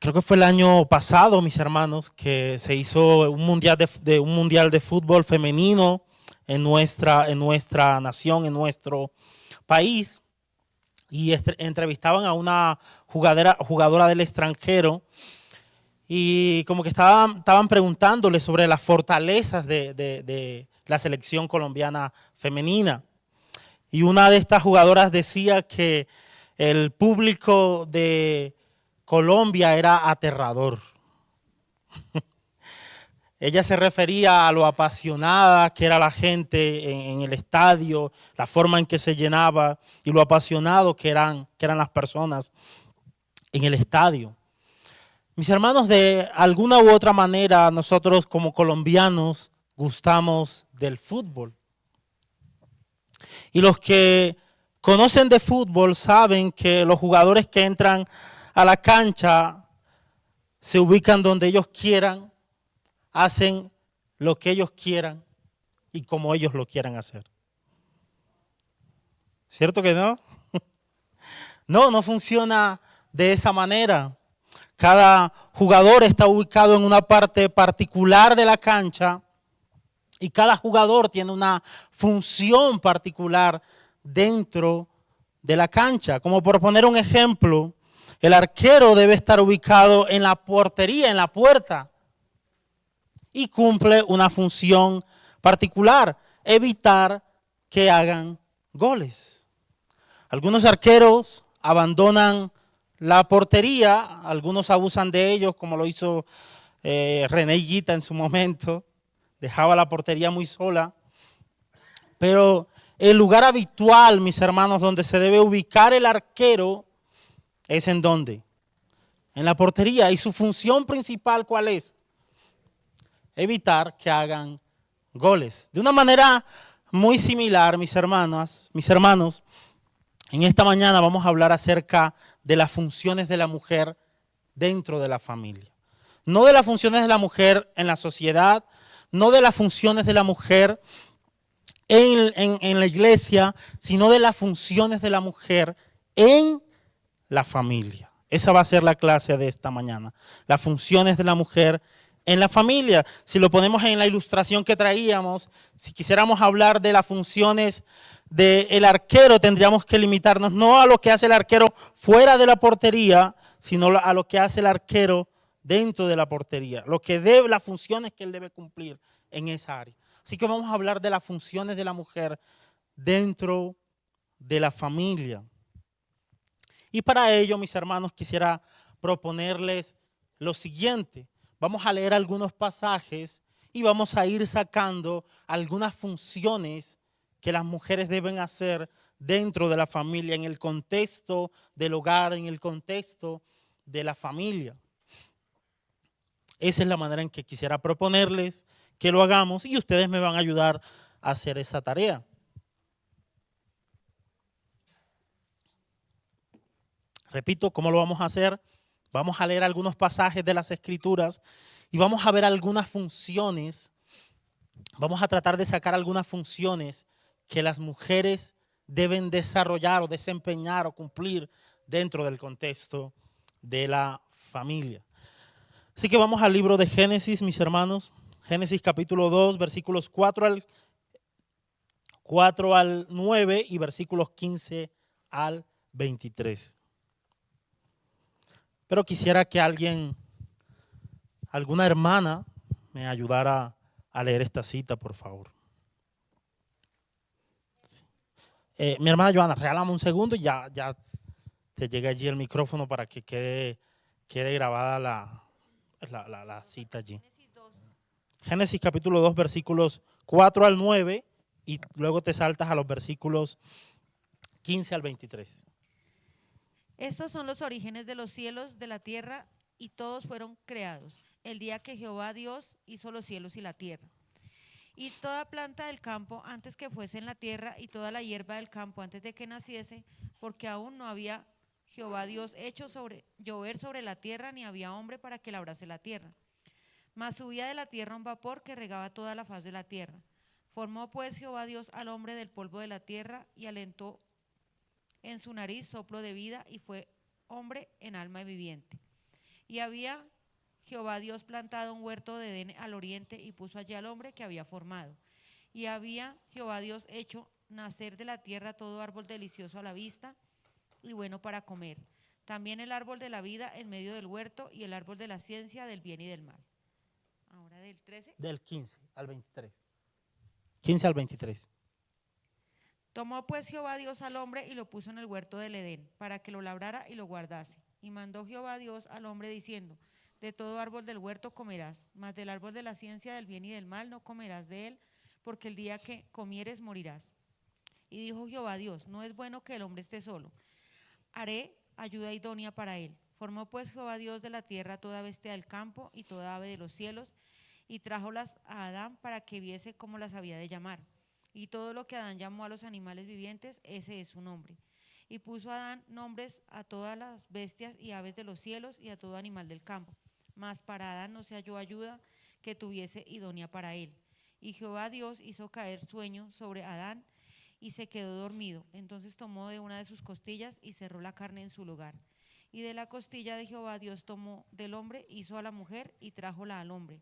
creo que fue el año pasado, mis hermanos, que se hizo un mundial de fútbol femenino en nuestra nación, en nuestro país, y entrevistaban a una jugadora del extranjero y como que estaban preguntándole sobre las fortalezas de la selección colombiana femenina. Y una de estas jugadoras decía que el público de Colombia era aterrador. Ella se refería a lo apasionada que era la gente en el estadio, la forma en que se llenaba y lo apasionado que eran las personas en el estadio. Mis hermanos, de alguna u otra manera, nosotros como colombianos gustamos del fútbol. Y los que conocen de fútbol saben que los jugadores que entran a la cancha se ubican donde ellos quieran, hacen lo que ellos quieran y como ellos lo quieran hacer. ¿Cierto que no? No funciona de esa manera. Cada jugador está ubicado en una parte particular de la cancha y cada jugador tiene una función particular dentro de la cancha. Como por poner un ejemplo, el arquero debe estar ubicado en la portería, en la puerta, y cumple una función particular, evitar que hagan goles. Algunos arqueros abandonan la portería, algunos abusan de ellos, como lo hizo René Higuita en su momento, dejaba la portería muy sola. Pero el lugar habitual, mis hermanos, donde se debe ubicar el arquero, es ¿en dónde? En la portería. ¿Y su función principal cuál es? Evitar que hagan goles. De una manera muy similar, mis hermanos, en esta mañana vamos a hablar acerca de las funciones de la mujer dentro de la familia. No de las funciones de la mujer en la sociedad, no de las funciones de la mujer en la iglesia, sino de las funciones de la mujer en la familia. Esa va a ser la clase de esta mañana. Las funciones de la mujer en la familia. Si lo ponemos en la ilustración que traíamos, si quisiéramos hablar de las funciones del arquero, tendríamos que limitarnos no a lo que hace el arquero fuera de la portería, sino a lo que hace el arquero dentro de la portería. Las funciones que él debe cumplir en esa área. Así que vamos a hablar de las funciones de la mujer dentro de la familia. Y para ello, mis hermanos, quisiera proponerles lo siguiente. Vamos a leer algunos pasajes y vamos a ir sacando algunas funciones que las mujeres deben hacer dentro de la familia, en el contexto del hogar, en el contexto de la familia. Esa es la manera en que quisiera proponerles que lo hagamos y ustedes me van a ayudar a hacer esa tarea. Repito, ¿cómo lo vamos a hacer? Vamos a leer algunos pasajes de las Escrituras y vamos a ver algunas funciones. Vamos a tratar de sacar algunas funciones que las mujeres deben desarrollar o desempeñar o cumplir dentro del contexto de la familia. Así que vamos al libro de Génesis, mis hermanos. Génesis capítulo 2, versículos 4 al 9 y versículos 15 al 23. Pero quisiera que alguna hermana me ayudara a leer esta cita, por favor. Sí. Mi hermana Joana, regálame un segundo y ya te llega allí el micrófono para que quede grabada la cita allí. Génesis capítulo 2, versículos 4 al 9 y luego te saltas a los versículos 15 al 23. Estos son los orígenes de los cielos, de la tierra, y todos fueron creados el día que Jehová Dios hizo los cielos y la tierra. Y toda planta del campo antes que fuese en la tierra, y toda la hierba del campo antes de que naciese, porque aún no había Jehová Dios hecho llover sobre la tierra, ni había hombre para que labrase la tierra. Mas subía de la tierra un vapor que regaba toda la faz de la tierra. Formó pues Jehová Dios al hombre del polvo de la tierra, y alentó en su nariz soplo de vida, y fue hombre en alma viviente. Y había Jehová Dios plantado un huerto de Edén al oriente y puso allí al hombre que había formado. Y había Jehová Dios hecho nacer de la tierra todo árbol delicioso a la vista y bueno para comer. También el árbol de la vida en medio del huerto y el árbol de la ciencia del bien y del mal. Ahora del 13. Del 15 al 23. 15 al 23. Tomó pues Jehová Dios al hombre y lo puso en el huerto del Edén, para que lo labrara y lo guardase. Y mandó Jehová Dios al hombre diciendo, de todo árbol del huerto comerás, mas del árbol de la ciencia del bien y del mal no comerás de él, porque el día que comieres morirás. Y dijo Jehová Dios, no es bueno que el hombre esté solo, haré ayuda idónea para él. Formó pues Jehová Dios de la tierra toda bestia del campo y toda ave de los cielos, y trájolas a Adán para que viese cómo las había de llamar. Y todo lo que Adán llamó a los animales vivientes, ese es su nombre. Y puso Adán nombres a todas las bestias y aves de los cielos y a todo animal del campo. Mas para Adán no se halló ayuda que tuviese idónea para él. Y Jehová Dios hizo caer sueño sobre Adán y se quedó dormido. Entonces tomó de una de sus costillas y cerró la carne en su lugar. Y de la costilla de Jehová Dios tomó del hombre, hizo a la mujer y trájola al hombre.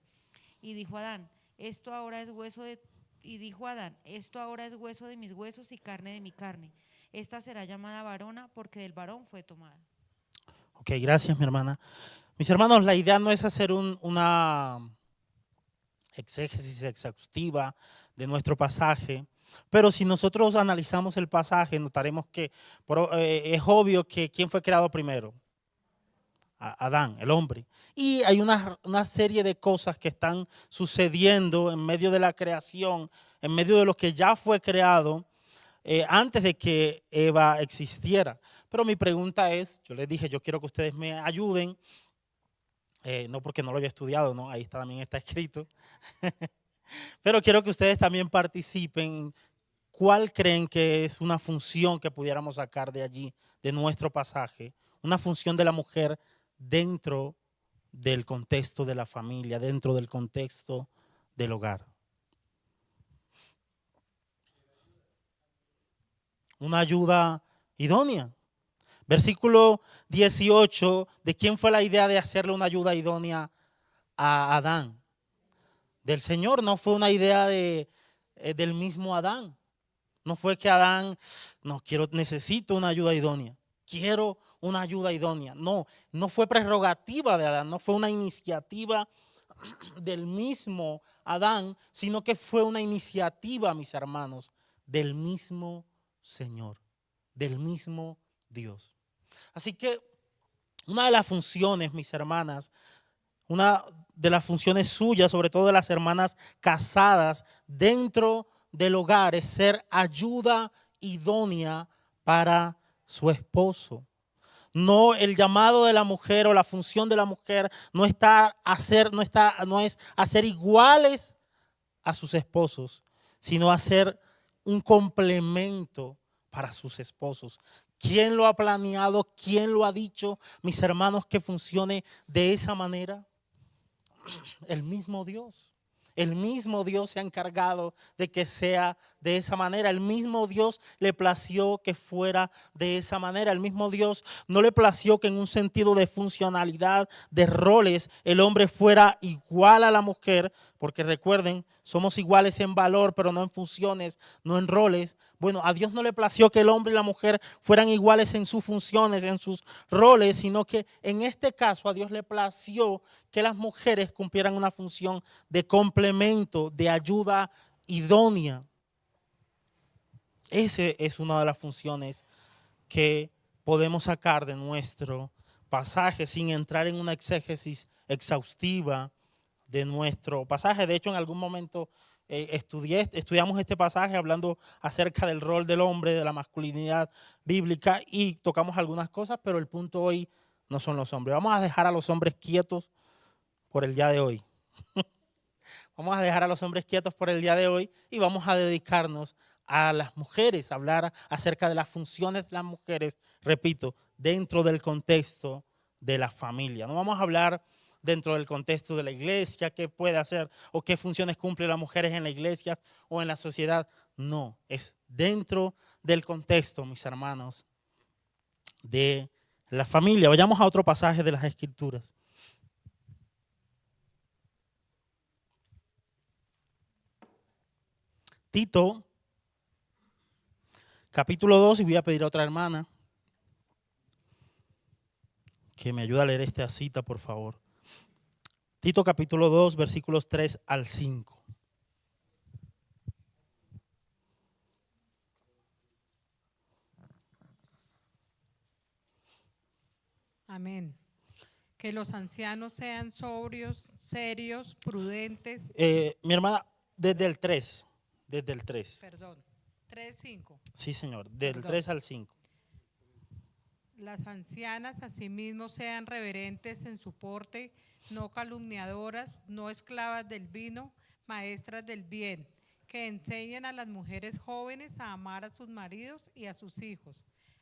Y dijo Adán, esto ahora es hueso de mis huesos y carne de mi carne. Esta será llamada varona porque del varón fue tomada. Ok, gracias mi hermana. Mis hermanos, la idea no es hacer una exégesis exhaustiva de nuestro pasaje, pero si nosotros analizamos el pasaje, notaremos que es obvio que ¿quién fue creado primero? Adán, el hombre. Y hay una serie de cosas que están sucediendo en medio de la creación, en medio de lo que ya fue creado antes de que Eva existiera. Pero mi pregunta es, yo les dije, yo quiero que ustedes me ayuden, no porque no lo había estudiado, ¿no? Ahí también está escrito. Pero quiero que ustedes también participen. ¿Cuál creen que es una función que pudiéramos sacar de allí, de nuestro pasaje? Una función de la mujer dentro del contexto de la familia, dentro del contexto del hogar. Una ayuda idónea. Versículo 18, ¿de quién fue la idea de hacerle una ayuda idónea a Adán? Del Señor, no fue una idea del mismo Adán. No fue que Adán, necesito una ayuda idónea. Quiero una ayuda idónea. No fue prerrogativa de Adán, no fue una iniciativa del mismo Adán, sino que fue una iniciativa, mis hermanos, del mismo Señor, del mismo Dios. Así que una de las funciones, mis hermanas, una de las funciones suyas, sobre todo de las hermanas casadas dentro del hogar, es ser ayuda idónea para su esposo. No, el llamado de la mujer o la función de la mujer no es hacer iguales a sus esposos, sino hacer un complemento para sus esposos. ¿Quién lo ha planeado? ¿Quién lo ha dicho, mis hermanos, que funcione de esa manera? El mismo Dios. El mismo Dios se ha encargado de que sea de esa manera. El mismo Dios le plació que fuera de esa manera. El mismo Dios no le plació que en un sentido de funcionalidad, de roles, el hombre fuera igual a la mujer. Porque recuerden, somos iguales en valor, pero no en funciones, no en roles. Bueno, a Dios no le plació que el hombre y la mujer fueran iguales en sus funciones, en sus roles, sino que en este caso a Dios le plació que las mujeres cumplieran una función de complemento, de ayuda idónea. Esa es una de las funciones que podemos sacar de nuestro pasaje sin entrar en una exégesis exhaustiva de nuestro pasaje. De hecho, en algún momento estudiamos este pasaje hablando acerca del rol del hombre, de la masculinidad bíblica y tocamos algunas cosas, pero el punto hoy no son los hombres. Vamos a dejar a los hombres quietos por el día de hoy. Vamos a dejar a los hombres quietos por el día de hoy y vamos a dedicarnos a las mujeres, a hablar acerca de las funciones de las mujeres, repito, dentro del contexto de la familia. No vamos a hablar dentro del contexto de la iglesia, qué puede hacer o qué funciones cumplen las mujeres en la iglesia o en la sociedad. No, es dentro del contexto, mis hermanos, de la familia. Vayamos a otro pasaje de las Escrituras. Tito, capítulo 2, y voy a pedir a otra hermana que me ayude a leer esta cita, por favor. Tito capítulo 2, versículos 3 al 5. Amén. Que los ancianos sean sobrios, serios, prudentes. Mi hermana, desde el 3. Perdón, 3:5. Sí, señor, del Perdón. 3 al 5. Las ancianas asimismo sean reverentes en su porte, no calumniadoras, no esclavas del vino, maestras del bien, que enseñen a las mujeres jóvenes a amar a sus maridos y a sus hijos,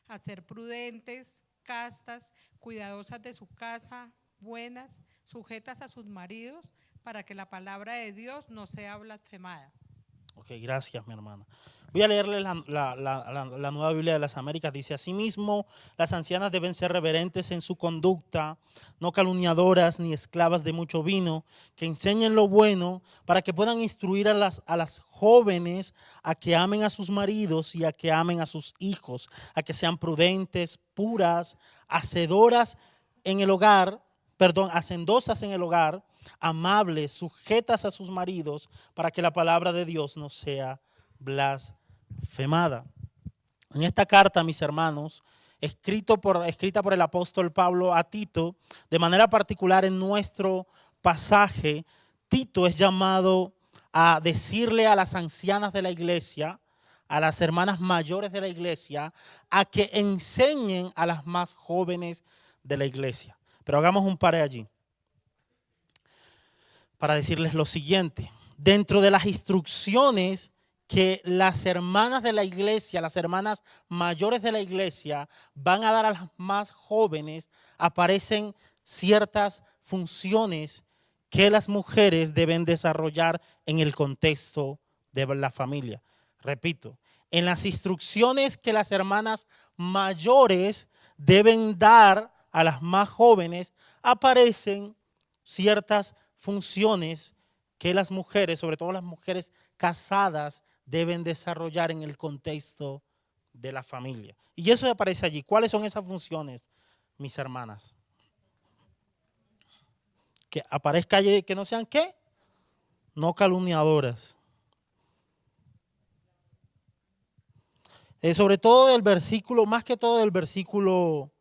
a ser prudentes, castas, cuidadosas de su casa, buenas, sujetas a sus maridos, para que la palabra de Dios no sea blasfemada. Ok, gracias, mi hermana. Voy a leerle la Nueva Biblia de las Américas. Dice: asimismo, las ancianas deben ser reverentes en su conducta, no calumniadoras ni esclavas de mucho vino, que enseñen lo bueno para que puedan instruir a las jóvenes a que amen a sus maridos y a que amen a sus hijos, a que sean prudentes, puras, hacedosas en el hogar, amables, sujetas a sus maridos, para que la palabra de Dios no sea blasfemada. En esta carta, mis hermanos, escrita por el apóstol Pablo a Tito, de manera particular en nuestro pasaje, Tito es llamado a decirle a las ancianas de la iglesia, a las hermanas mayores de la iglesia, a que enseñen a las más jóvenes de la iglesia. Pero hagamos un pare allí para decirles lo siguiente. Dentro de las instrucciones que las hermanas de la iglesia, las hermanas mayores de la iglesia van a dar a las más jóvenes, aparecen ciertas funciones que las mujeres deben desarrollar en el contexto de la familia. Repito, en las instrucciones que las hermanas mayores deben dar a las más jóvenes, aparecen ciertas funciones que las mujeres, sobre todo las mujeres casadas, deben desarrollar en el contexto de la familia. Y eso aparece allí. ¿Cuáles son esas funciones, mis hermanas? Que aparezca allí, que no sean ¿qué? No calumniadoras. Sobre todo del versículo, más que todo del versículo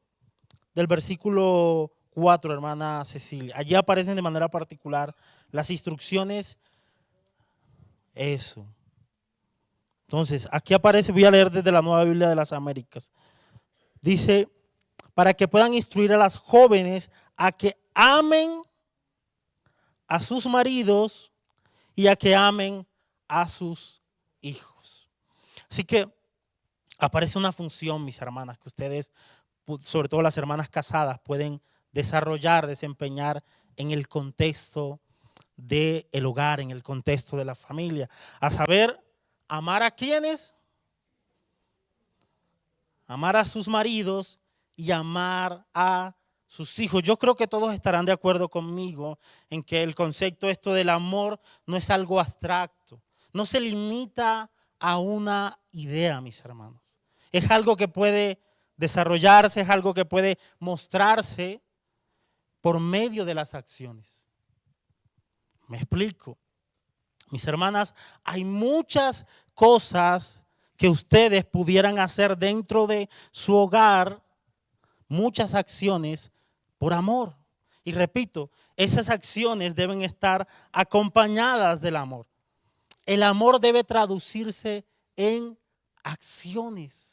4, hermana Cecilia. Allí aparecen de manera particular las instrucciones. Eso. Entonces, aquí aparece, voy a leer desde la Nueva Biblia de las Américas. Dice: para que puedan instruir a las jóvenes a que amen a sus maridos y a que amen a sus hijos. Así que aparece una función, mis hermanas, que ustedes, sobre todo las hermanas casadas, pueden desarrollar, desempeñar en el contexto del hogar, en el contexto de la familia. A saber, amar a quienes, amar a sus maridos y amar a sus hijos. Yo creo que todos estarán de acuerdo conmigo en que el concepto esto del amor no es algo abstracto, no se limita a una idea, mis hermanos. Es algo que puede desarrollarse, es algo que puede mostrarse por medio de las acciones. Me explico. Mis hermanas, hay muchas cosas que ustedes pudieran hacer dentro de su hogar, muchas acciones por amor. Y repito, esas acciones deben estar acompañadas del amor. El amor debe traducirse en acciones.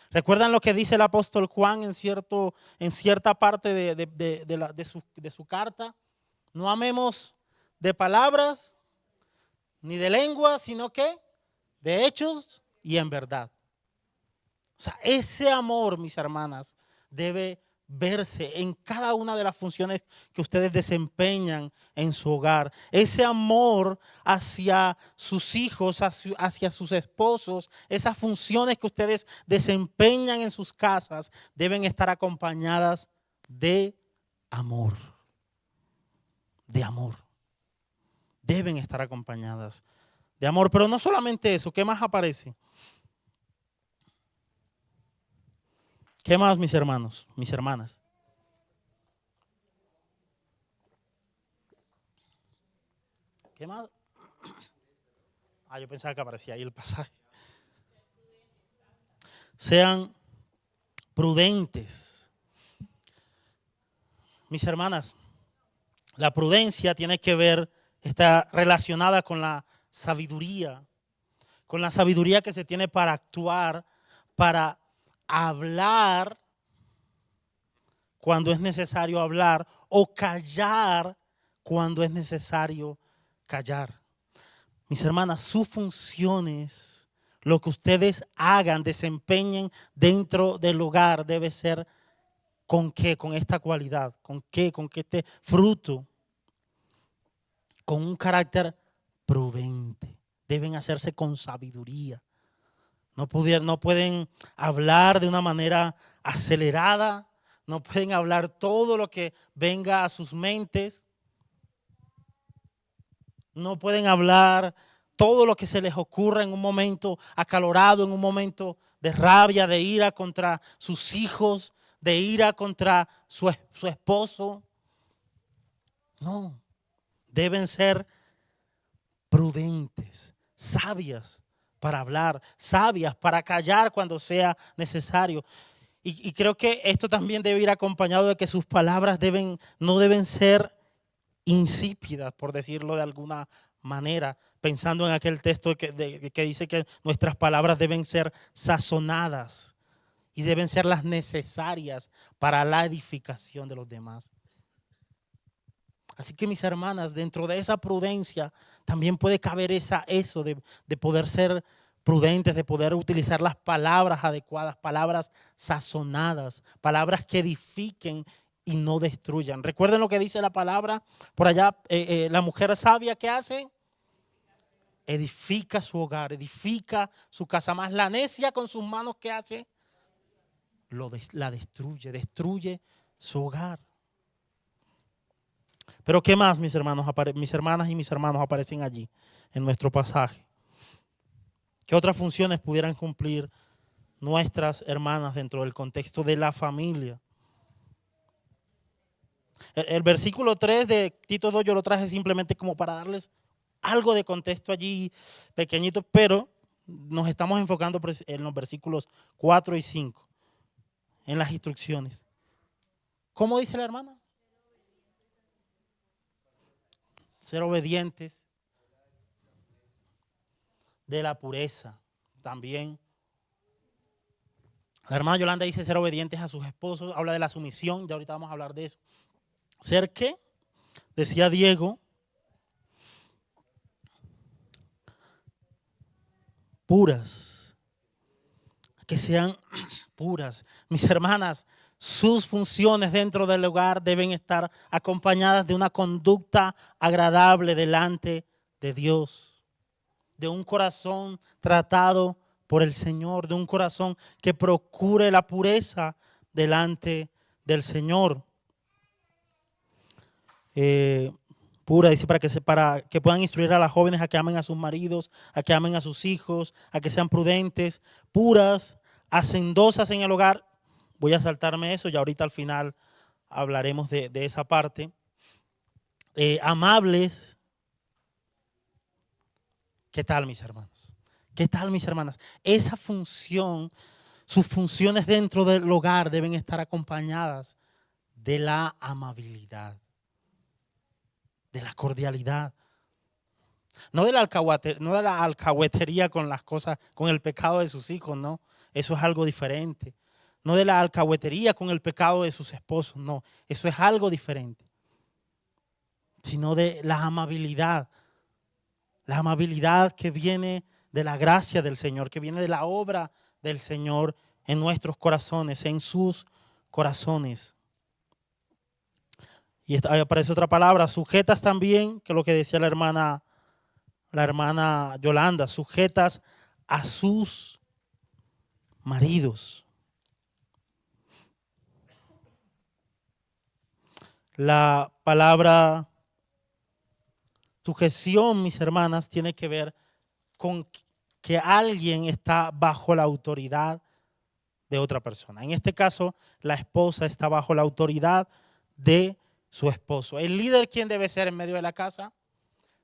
¿Recuerdan lo que dice el apóstol Juan en cierta parte de su carta? No amemos de palabras ni de lengua, sino que de hechos y en verdad. O sea, ese amor, mis hermanas, debe verse en cada una de las funciones que ustedes desempeñan en su hogar. Ese amor hacia sus hijos, hacia sus esposos, esas funciones que ustedes desempeñan en sus casas deben estar acompañadas de amor. De amor. Deben estar acompañadas de amor. Pero no solamente eso, ¿qué más aparece? ¿Qué más, mis hermanos, mis hermanas? ¿Qué más? Yo pensaba que aparecía ahí el pasaje. Sean prudentes. Mis hermanas, la prudencia tiene que ver, está relacionada con la sabiduría que se tiene para actuar, para hablar cuando es necesario hablar o callar cuando es necesario callar. Mis hermanas, sus funciones, lo que ustedes hagan, desempeñen dentro del hogar debe ser ¿con qué? Con esta cualidad. ¿Con qué? Con que este fruto. Con un carácter prudente. Deben hacerse con sabiduría. No pueden hablar de una manera acelerada. No pueden hablar todo lo que venga a sus mentes. No pueden hablar todo lo que se les ocurra en un momento acalorado, en un momento de rabia, de ira contra sus hijos, de ira contra su esposo. No, deben ser prudentes, sabias para hablar, sabias para callar cuando sea necesario. Y creo que esto también debe ir acompañado de que sus palabras no deben ser insípidas, por decirlo de alguna manera, pensando en aquel texto que dice que nuestras palabras deben ser sazonadas y deben ser las necesarias para la edificación de los demás. Así que mis hermanas, dentro de esa prudencia también puede caber eso de poder ser prudentes, de poder utilizar las palabras adecuadas, palabras sazonadas, palabras que edifiquen y no destruyan. Recuerden lo que dice la palabra por allá, la mujer sabia, ¿qué hace? Edifica su hogar, edifica su casa. Más la necia con sus manos, ¿qué hace? La destruye su hogar. Pero ¿qué más, mis hermanos, mis hermanas y mis hermanos aparecen allí en nuestro pasaje? ¿Qué otras funciones pudieran cumplir nuestras hermanas dentro del contexto de la familia? El versículo 3 de Tito 2 yo lo traje simplemente como para darles algo de contexto allí pequeñito, pero nos estamos enfocando en los versículos 4 y 5, en las instrucciones. ¿Cómo dice la hermana? Ser obedientes, de la pureza también. La hermana Yolanda dice ser obedientes a sus esposos, habla de la sumisión, ya ahorita vamos a hablar de eso. ¿Ser qué? Decía Diego, puras, que sean puras. Mis hermanas, sus funciones dentro del hogar deben estar acompañadas de una conducta agradable delante de Dios, de un corazón tratado por el Señor, de un corazón que procure la pureza delante del Señor. Pura, dice, para que puedan instruir a las jóvenes a que amen a sus maridos, a que amen a sus hijos, a que sean prudentes, puras, hacendosas en el hogar. Voy a saltarme eso, ya ahorita al final hablaremos de esa parte. Amables. ¿Qué tal, mis hermanos? ¿Qué tal, mis hermanas? Esa función, sus funciones dentro del hogar deben estar acompañadas de la amabilidad, de la cordialidad. No de la alcahuetería con las cosas, con el pecado de sus hijos, no. Eso es algo diferente. No de la alcahuetería con el pecado de sus esposos, no. Eso es algo diferente. Sino de la amabilidad. La amabilidad que viene de la gracia del Señor, que viene de la obra del Señor en nuestros corazones, en sus corazones. Y ahí aparece otra palabra, sujetas también, que es lo que decía la hermana Yolanda, sujetas a sus maridos. La palabra sujeción, mis hermanas, tiene que ver con que alguien está bajo la autoridad de otra persona. En este caso, la esposa está bajo la autoridad de su esposo. ¿El líder quién debe ser en medio de la casa?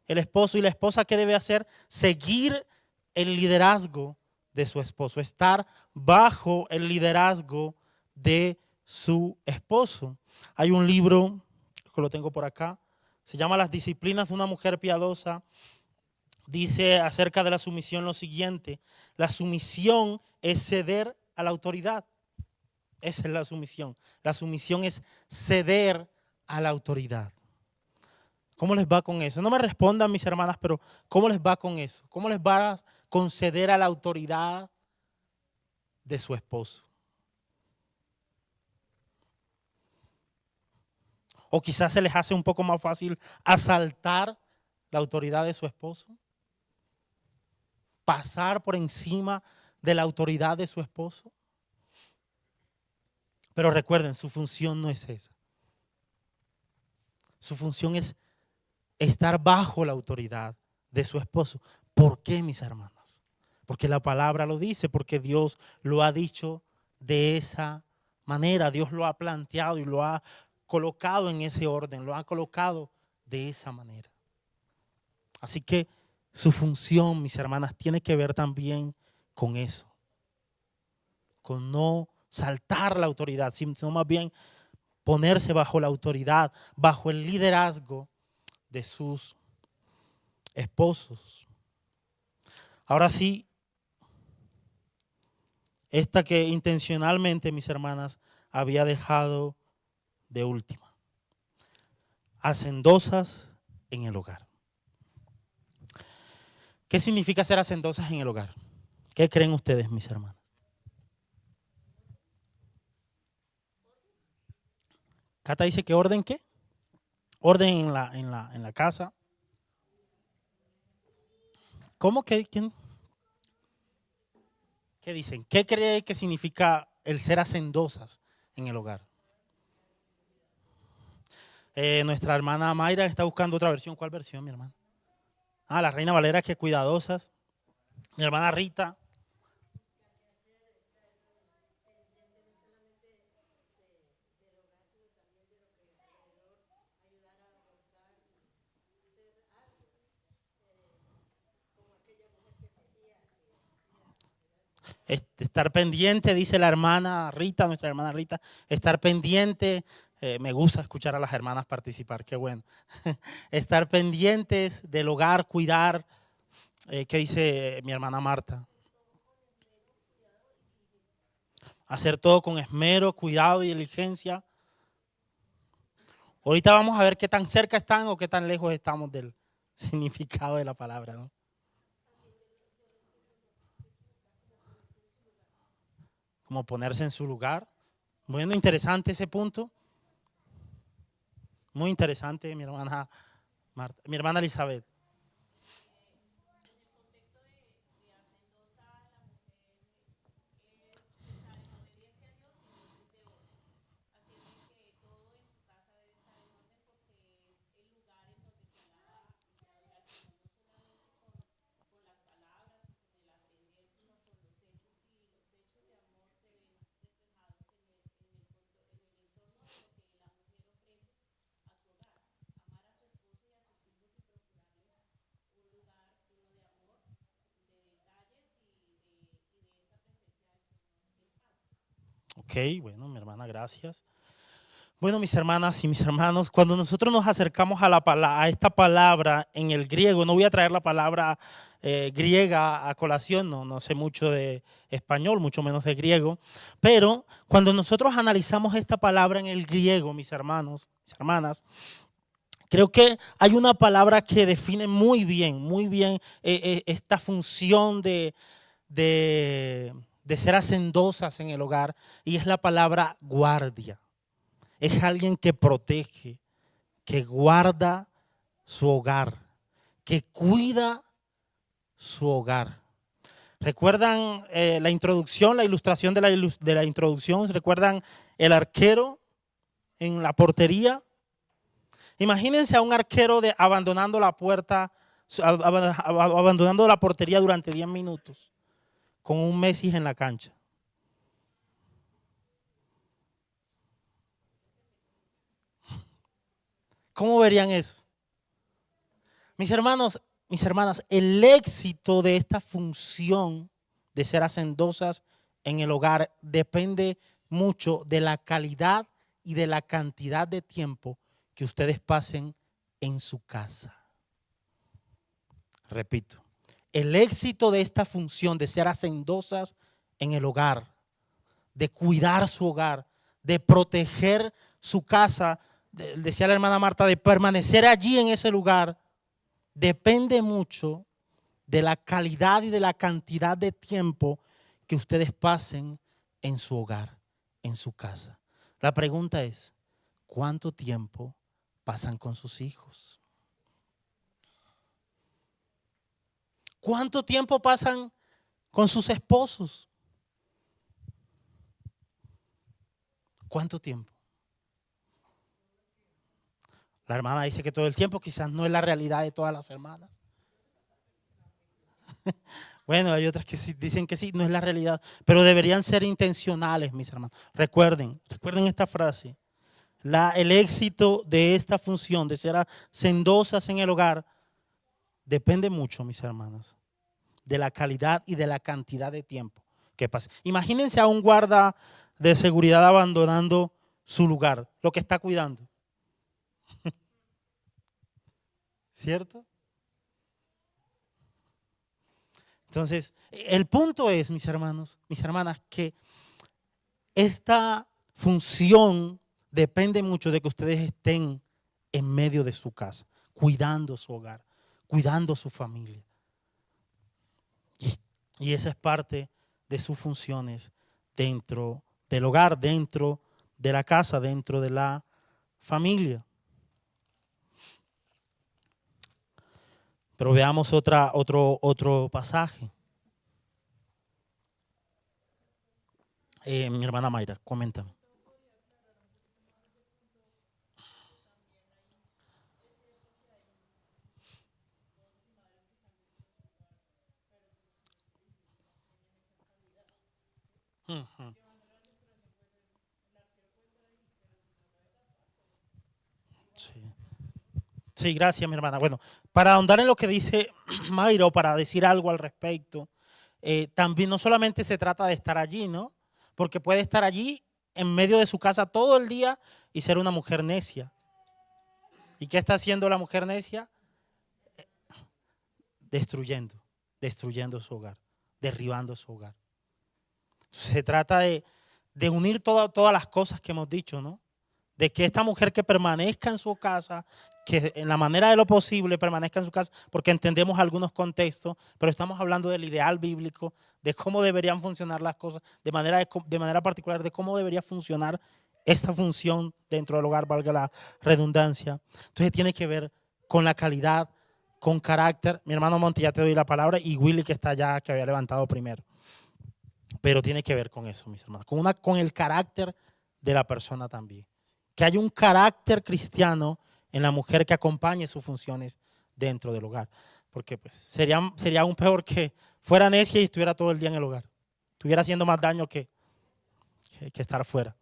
El esposo. ¿Y la esposa qué debe hacer? Seguir el liderazgo de su esposo, estar bajo el liderazgo de su esposo. Hay un libro, que lo tengo por acá, se llama Las disciplinas de una mujer piadosa. Dice acerca de la sumisión lo siguiente: la sumisión es ceder a la autoridad. Esa es la sumisión. La sumisión es ceder a la autoridad. ¿Cómo les va con eso? No me respondan, mis hermanas, pero ¿cómo les va con eso? ¿Cómo les va a conceder a la autoridad de su esposo? O quizás se les hace un poco más fácil asaltar la autoridad de su esposo. Pasar por encima de la autoridad de su esposo. Pero recuerden, su función no es esa. Su función es estar bajo la autoridad de su esposo. ¿Por qué, mis hermanas? Porque la palabra lo dice, porque Dios lo ha dicho de esa manera. Dios lo ha planteado y lo ha colocado en ese orden, lo ha colocado de esa manera. Así que su función, mis hermanas, tiene que ver también con eso. Con no saltar la autoridad, sino más bien ponerse bajo la autoridad, bajo el liderazgo de sus esposos. Ahora sí, esta que intencionalmente, mis hermanas, había dejado de última. Hacendosas en el hogar. ¿Qué significa ser hacendosas en el hogar? ¿Qué creen ustedes, mis hermanas? Cata dice que orden, ¿qué? Orden en la casa. ¿Cómo que? ¿Quién? ¿Qué dicen? ¿Qué cree que significa el ser hacendosas en el hogar? Nuestra hermana Mayra está buscando otra versión. ¿Cuál versión, mi hermana? La Reina Valera, que cuidadosas. Mi hermana Rita. Estar pendiente, dice la hermana Rita, nuestra hermana Rita, estar pendiente. Me gusta escuchar a las hermanas participar, qué bueno. Estar pendientes del hogar, cuidar. ¿Qué dice mi hermana Marta? Hacer todo con esmero, cuidado y diligencia. Ahorita vamos a ver qué tan cerca están o qué tan lejos estamos del significado de la palabra, ¿no? Como ponerse en su lugar. Bueno, interesante ese punto. Muy interesante, mi hermana Marta, mi hermana Elizabeth. Ok, bueno, mi hermana, gracias. Bueno, mis hermanas y mis hermanos, cuando nosotros nos acercamos a esta palabra en el griego, no voy a traer la palabra griega a colación, no sé mucho de español, mucho menos de griego, pero cuando nosotros analizamos esta palabra en el griego, mis hermanos, mis hermanas, creo que hay una palabra que define muy bien esta función de ser hacendosas en el hogar, y es la palabra guardia. Es alguien que protege, que guarda su hogar, que cuida su hogar. ¿Recuerdan la introducción, la ilustración de la introducción? ¿Recuerdan el arquero en la portería? Imagínense a un arquero abandonando la puerta abandonando la portería durante 10 minutos con un Messi en la cancha. ¿Cómo verían eso? Mis hermanos, mis hermanas, el éxito de esta función de ser hacendosas en el hogar depende mucho de la calidad y de la cantidad de tiempo que ustedes pasen en su casa. Repito, el éxito de esta función de ser hacendosas en el hogar, de cuidar su hogar, de proteger su casa, decía la hermana Marta, de permanecer allí en ese lugar, depende mucho de la calidad y de la cantidad de tiempo que ustedes pasen en su hogar, en su casa. La pregunta es, ¿cuánto tiempo pasan con sus hijos? ¿Cuánto tiempo pasan con sus esposos? ¿Cuánto tiempo? La hermana dice que todo el tiempo, quizás no es la realidad de todas las hermanas. Bueno, hay otras que sí, dicen que sí, no es la realidad, pero deberían ser intencionales, mis hermanos. Recuerden esta frase. El éxito de esta función, de ser hacendosas en el hogar, depende mucho, mis hermanas, de la calidad y de la cantidad de tiempo que pase. Imagínense a un guarda de seguridad abandonando su lugar, lo que está cuidando. ¿Cierto? Entonces, el punto es, mis hermanos, mis hermanas, que esta función depende mucho de que ustedes estén en medio de su casa, cuidando su hogar, cuidando su familia. Y esa es parte de sus funciones dentro del hogar, dentro de la casa, dentro de la familia. Pero veamos otro pasaje. Mi hermana Mayra, coméntame. Ujú. Sí. Sí, gracias, mi hermana. Bueno, para ahondar en lo que dice Mayra, o para decir algo al respecto, también no solamente se trata de estar allí, ¿no? Porque puede estar allí en medio de su casa todo el día y ser una mujer necia. ¿Y qué está haciendo la mujer necia? Destruyendo su hogar, derribando su hogar. Se trata de unir todas las cosas que hemos dicho, ¿no? De que esta mujer que permanezca en su casa, que en la manera de lo posible permanezca en su casa, porque entendemos algunos contextos, pero estamos hablando del ideal bíblico, de cómo deberían funcionar las cosas, de manera particular, de cómo debería funcionar esta función dentro del hogar, valga la redundancia. Entonces tiene que ver con la calidad, con carácter. Mi hermano Monti, ya te doy la palabra, y Willy, que está allá, que había levantado primero. Pero tiene que ver con eso, mis hermanos, con el carácter de la persona también. Que haya un carácter cristiano en la mujer que acompañe sus funciones dentro del hogar. Porque pues sería aún peor que fuera necia y estuviera todo el día en el hogar. Estuviera haciendo más daño que estar fuera.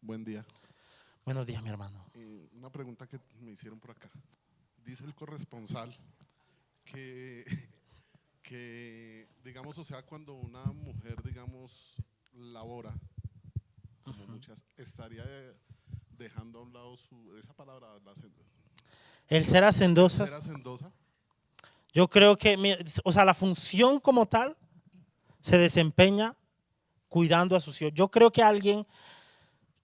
Buen día. Buenos días, mi hermano. Una pregunta que me hicieron por acá. Dice el corresponsal que digamos, o sea, cuando una mujer, digamos, labora, como muchas, estaría dejando a un lado esa palabra, El ser hacendosas. ser hacendosa. Yo creo que, o sea, la función como tal se desempeña cuidando a sus hijos. Yo creo que alguien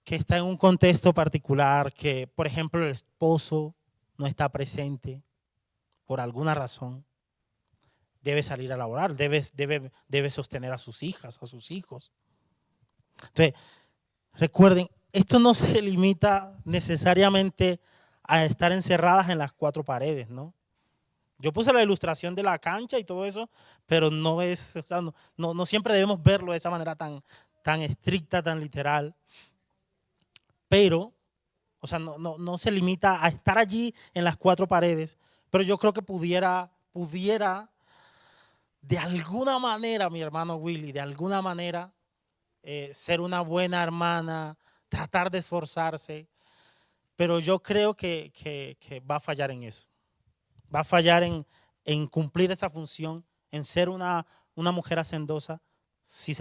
que está en un contexto particular, que por ejemplo el esposo no está presente por alguna razón, debe salir a laborar, debe sostener a sus hijas, a sus hijos. Entonces, recuerden, esto no se limita necesariamente a estar encerradas en las cuatro paredes, ¿no? Yo puse la ilustración de la cancha y todo eso, pero no es, o sea, no siempre debemos verlo de esa manera tan estricta, tan literal. Pero O sea, no se limita a estar allí en las cuatro paredes, pero yo creo que pudiera de alguna manera, mi hermano Willy, de alguna manera ser una buena hermana, tratar de esforzarse, pero yo creo que va a fallar en eso. Va a fallar en cumplir esa función, en ser una mujer hacendosa si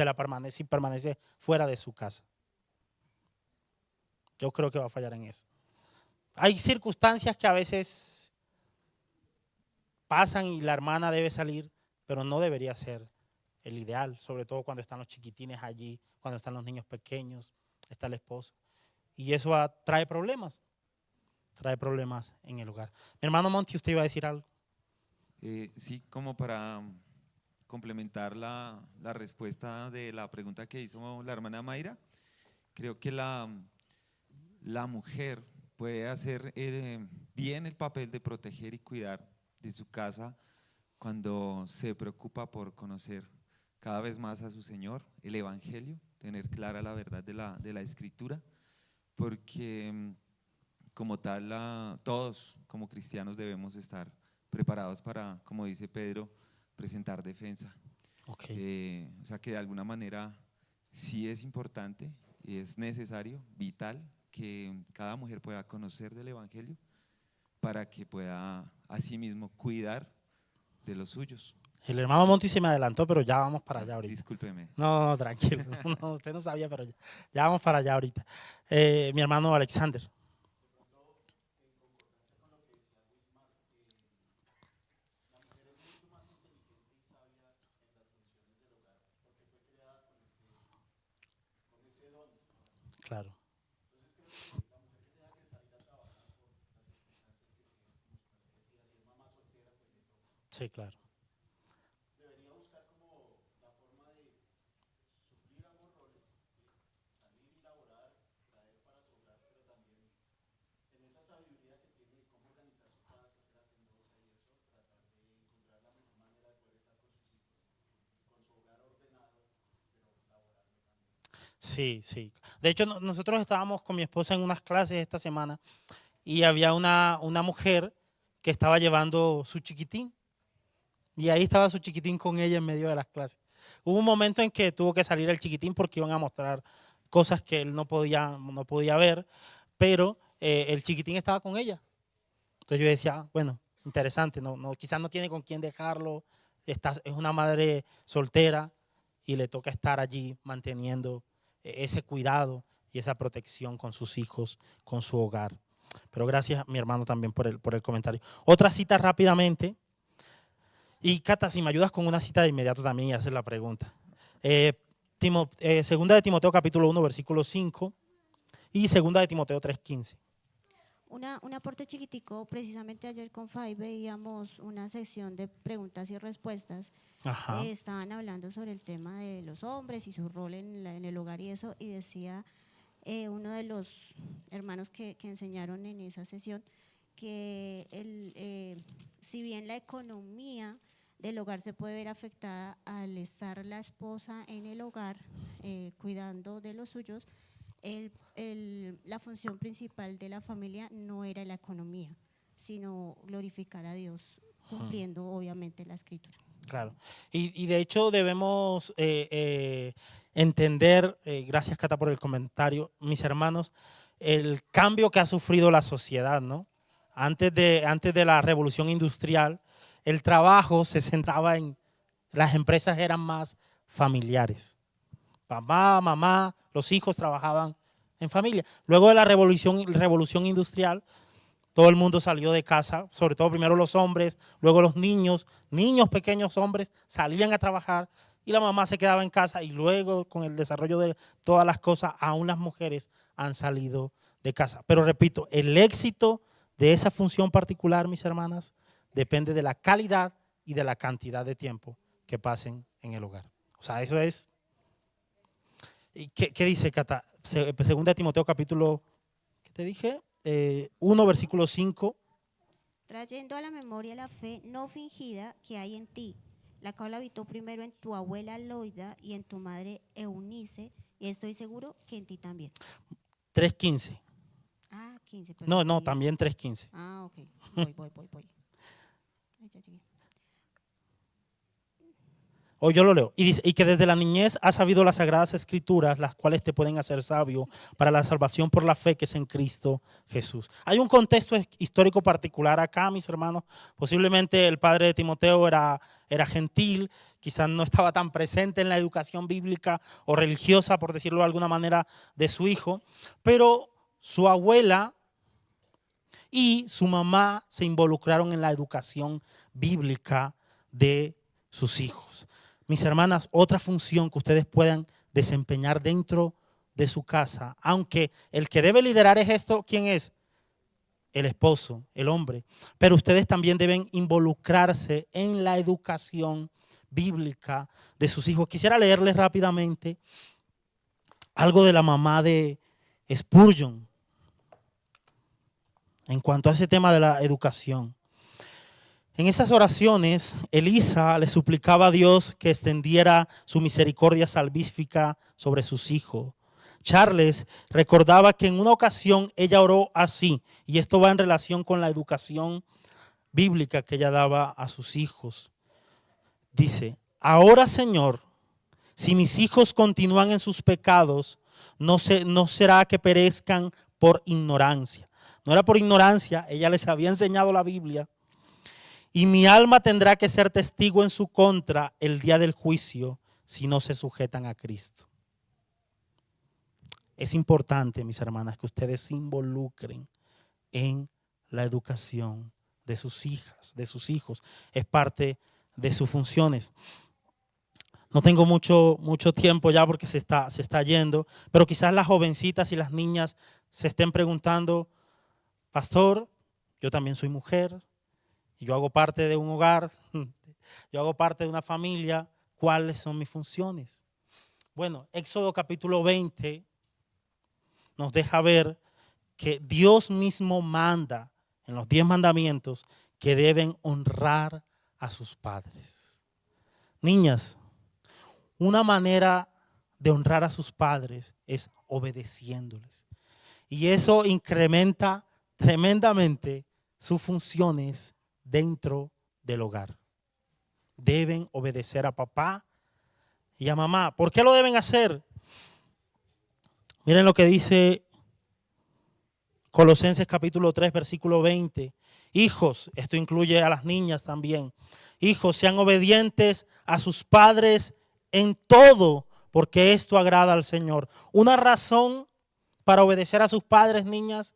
permanece fuera de su casa. Yo creo que va a fallar en eso. Hay circunstancias que a veces pasan y la hermana debe salir, pero no debería ser el ideal, sobre todo cuando están los chiquitines allí, cuando están los niños pequeños, está el esposo. Y eso trae problemas en el hogar. Mi hermano Monty, usted iba a decir algo. Sí, como para complementar la respuesta de la pregunta que hizo la hermana Mayra, creo que la mujer puede hacer bien el papel de proteger y cuidar de su casa cuando se preocupa por conocer cada vez más a su Señor, el Evangelio, tener clara la verdad de la Escritura, porque como tal todos como cristianos debemos estar preparados para, como dice Pedro, presentar defensa. Okay. O sea que de alguna manera sí es importante y es necesario, vital, que cada mujer pueda conocer del Evangelio para que pueda asimismo cuidar de los suyos. El hermano Monty se me adelantó, pero ya vamos para allá ahorita. Discúlpeme. No, tranquilo, usted no sabía, pero ya vamos para allá ahorita. Mi hermano Alexander. Claro. Sí, claro. Sí, sí. De hecho, nosotros estábamos con mi esposa en unas clases esta semana y había una mujer que estaba llevando su chiquitín y ahí estaba su chiquitín con ella en medio de las clases. Hubo un momento en que tuvo que salir el chiquitín porque iban a mostrar cosas que él no podía ver, pero el chiquitín estaba con ella. Entonces yo decía, bueno, interesante, quizás no tiene con quién dejarlo, es una madre soltera y le toca estar allí manteniendo ese cuidado y esa protección con sus hijos, con su hogar. Pero gracias, mi hermano, también por el comentario. Otra cita rápidamente. Y Cata, si me ayudas con una cita de inmediato también y hacer la pregunta. Segunda de Timoteo capítulo 1, versículo 5 y segunda de Timoteo 3:15. Un aporte chiquitico, precisamente ayer con Fay veíamos una sección de preguntas y respuestas. Ajá. Estaban hablando sobre el tema de los hombres y su rol en el hogar y eso, y decía uno de los hermanos que enseñaron en esa sesión que si bien la economía del hogar se puede ver afectada al estar la esposa en el hogar cuidando de los suyos, la función principal de la familia no era la economía, sino glorificar a Dios, cumpliendo obviamente la Escritura. Claro. Y de hecho debemos entender, gracias Cata por el comentario, mis hermanos, el cambio que ha sufrido la sociedad, ¿no? Antes de la revolución industrial, el trabajo se centraba las empresas eran más familiares. Papá, mamá, los hijos trabajaban en familia. Luego de la revolución industrial, todo el mundo salió de casa, sobre todo primero los hombres, luego los niños pequeños hombres salían a trabajar y la mamá se quedaba en casa y luego con el desarrollo de todas las cosas, aún las mujeres han salido de casa. Pero repito, el éxito de esa función particular, mis hermanas, depende de la calidad y de la cantidad de tiempo que pasen en el hogar. O sea, eso es. ¿Qué dice Cata? Segunda de Timoteo capítulo, ¿qué te dije? 1, versículo 5. Trayendo a la memoria la fe no fingida que hay en ti, la cual habitó primero en tu abuela Loida y en tu madre Eunice, y estoy seguro que en ti también. 3:15. Ah, 15. 3:15. No, perdón, no, ahí también 3:15. Ah, ok. Voy. Ay, ya llegué. O yo lo leo. Y dice, y que desde la niñez has sabido las sagradas escrituras, las cuales te pueden hacer sabio para la salvación por la fe que es en Cristo Jesús. Hay un contexto histórico particular acá, mis hermanos. Posiblemente el padre de Timoteo era gentil, quizás no estaba tan presente en la educación bíblica o religiosa, por decirlo de alguna manera, de su hijo. Pero su abuela y su mamá se involucraron en la educación bíblica de sus hijos. Mis hermanas, otra función que ustedes puedan desempeñar dentro de su casa, aunque el que debe liderar es esto, ¿quién es? El esposo, el hombre. Pero ustedes también deben involucrarse en la educación bíblica de sus hijos. Quisiera leerles rápidamente algo de la mamá de Spurgeon en cuanto a ese tema de la educación. En esas oraciones, Elisa le suplicaba a Dios que extendiera su misericordia salvífica sobre sus hijos. Charles recordaba que en una ocasión ella oró así, y esto va en relación con la educación bíblica que ella daba a sus hijos. Dice, ahora Señor, si mis hijos continúan en sus pecados, no será que perezcan por ignorancia. No era por ignorancia, ella les había enseñado la Biblia. Y mi alma tendrá que ser testigo en su contra el día del juicio si no se sujetan a Cristo. Es importante, mis hermanas, que ustedes se involucren en la educación de sus hijas, de sus hijos. Es parte de sus funciones. No tengo mucho tiempo ya porque se está yendo, pero quizás las jovencitas y las niñas se estén preguntando, pastor, yo también soy mujer, yo hago parte de un hogar, yo hago parte de una familia, ¿cuáles son mis funciones? Bueno, Éxodo capítulo 20 nos deja ver que Dios mismo manda en los 10 mandamientos que deben honrar a sus padres. Niñas, una manera de honrar a sus padres es obedeciéndoles. Y eso incrementa tremendamente sus funciones dentro del hogar. Deben obedecer a papá y a mamá. ¿Por qué lo deben hacer? Miren lo que dice Colosenses capítulo 3, versículo 20. Hijos, esto incluye a las niñas también. Hijos, sean obedientes a sus padres en todo, porque esto agrada al Señor. Una razón para obedecer a sus padres, niñas,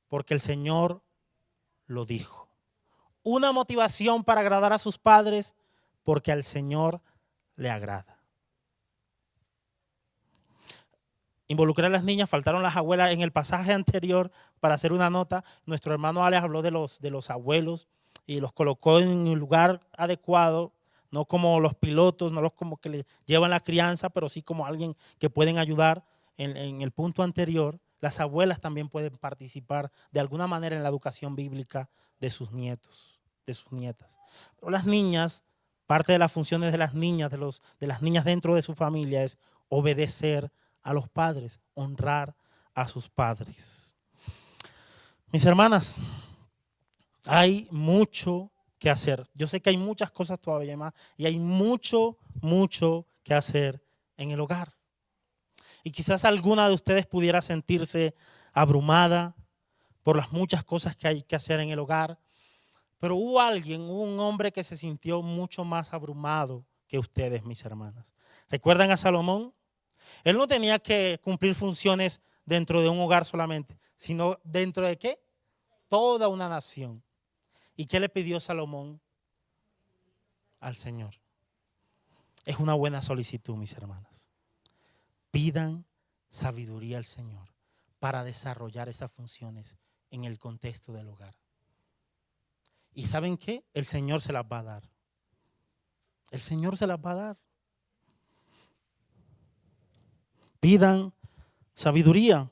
porque el Señor lo dijo. Una motivación para agradar a sus padres, porque al Señor le agrada. Involucrar a las niñas, faltaron las abuelas en el pasaje anterior para hacer una nota. Nuestro hermano Alex habló de los abuelos y los colocó en un lugar adecuado, no como los pilotos, no los como que le llevan la crianza, pero sí como alguien que pueden ayudar. En el punto anterior, las abuelas también pueden participar de alguna manera en la educación bíblica de sus nietos, de sus nietas. Pero las niñas, parte de las funciones de las niñas, de las niñas dentro de su familia es obedecer a los padres, honrar a sus padres. Mis hermanas, hay mucho que hacer. Yo sé que hay muchas cosas todavía más y hay mucho que hacer en el hogar. Y quizás alguna de ustedes pudiera sentirse abrumada por las muchas cosas que hay que hacer en el hogar. Pero hubo un hombre que se sintió mucho más abrumado que ustedes, mis hermanas. ¿Recuerdan a Salomón? Él no tenía que cumplir funciones dentro de un hogar solamente, sino dentro de ¿qué? Toda una nación. ¿Y qué le pidió Salomón al Señor? Es una buena solicitud, mis hermanas. Pidan sabiduría al Señor para desarrollar esas funciones en el contexto del hogar. ¿Y saben qué? El Señor se las va a dar. El Señor se las va a dar. Pidan sabiduría.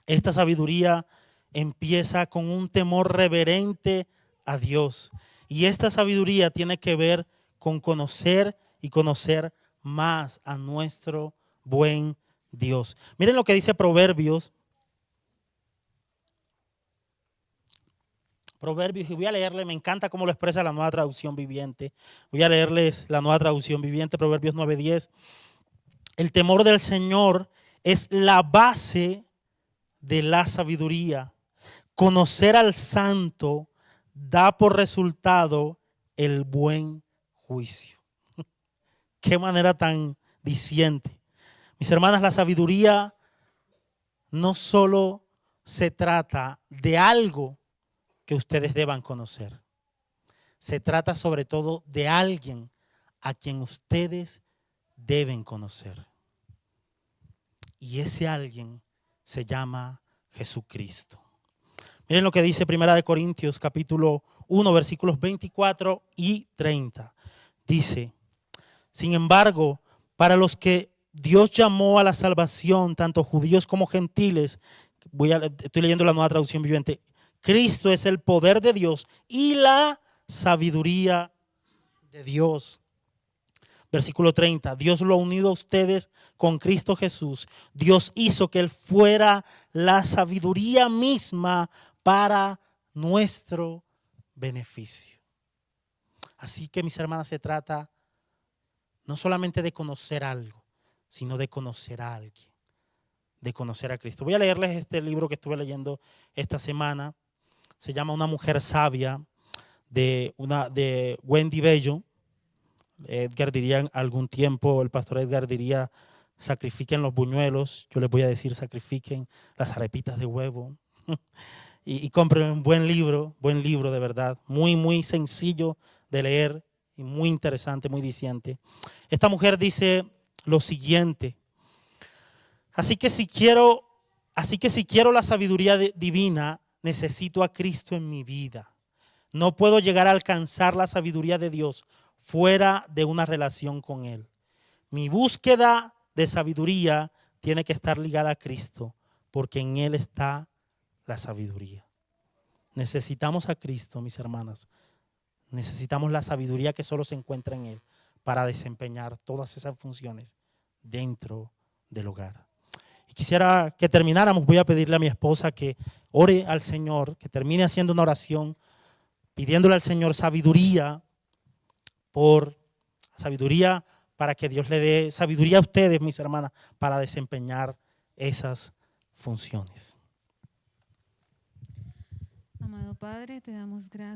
Esta sabiduría empieza con un temor reverente a Dios. Y esta sabiduría tiene que ver con conocer y conocer más a nuestro buen Dios. Miren lo que dice Proverbios Proverbios, y voy a leerle, me encanta cómo lo expresa la Nueva Traducción Viviente. Voy a leerles la Nueva Traducción Viviente, Proverbios 9:10. El temor del Señor es la base de la sabiduría. Conocer al santo da por resultado el buen juicio. Qué manera tan diciente. Mis hermanas, la sabiduría no solo se trata de algo que ustedes deban conocer. Se trata sobre todo de alguien a quien ustedes deben conocer. Y ese alguien se llama Jesucristo. Miren lo que dice 1 Corintios capítulo 1, versículos 24 y 30. Dice, sin embargo, para los que Dios llamó a la salvación, tanto judíos como gentiles, estoy leyendo la Nueva Traducción Viviente, Cristo es el poder de Dios y la sabiduría de Dios. Versículo 30, Dios lo ha unido a ustedes con Cristo Jesús. Dios hizo que Él fuera la sabiduría misma para nuestro beneficio. Así que, mis hermanas, se trata no solamente de conocer algo, sino de conocer a alguien, de conocer a Cristo. Voy a leerles este libro que estuve leyendo esta semana. Se llama Una mujer sabia, de Wendy Bello. Edgar diría en algún tiempo, el pastor Edgar diría, sacrifiquen los buñuelos. Yo les voy a decir, sacrifiquen las arepitas de huevo. y compren un buen libro de verdad. Muy, muy sencillo de leer y muy interesante, muy diciente. Esta mujer dice lo siguiente. Así que si quiero la sabiduría divina, necesito a Cristo en mi vida. No puedo llegar a alcanzar la sabiduría de Dios fuera de una relación con Él. Mi búsqueda de sabiduría tiene que estar ligada a Cristo, porque en Él está la sabiduría. Necesitamos a Cristo, mis hermanas. Necesitamos la sabiduría que solo se encuentra en Él para desempeñar todas esas funciones dentro del hogar. Y quisiera que termináramos. Voy a pedirle a mi esposa que ore al Señor, que termine haciendo una oración, pidiéndole al Señor sabiduría para que Dios le dé sabiduría a ustedes, mis hermanas, para desempeñar esas funciones. Amado Padre, te damos gracias.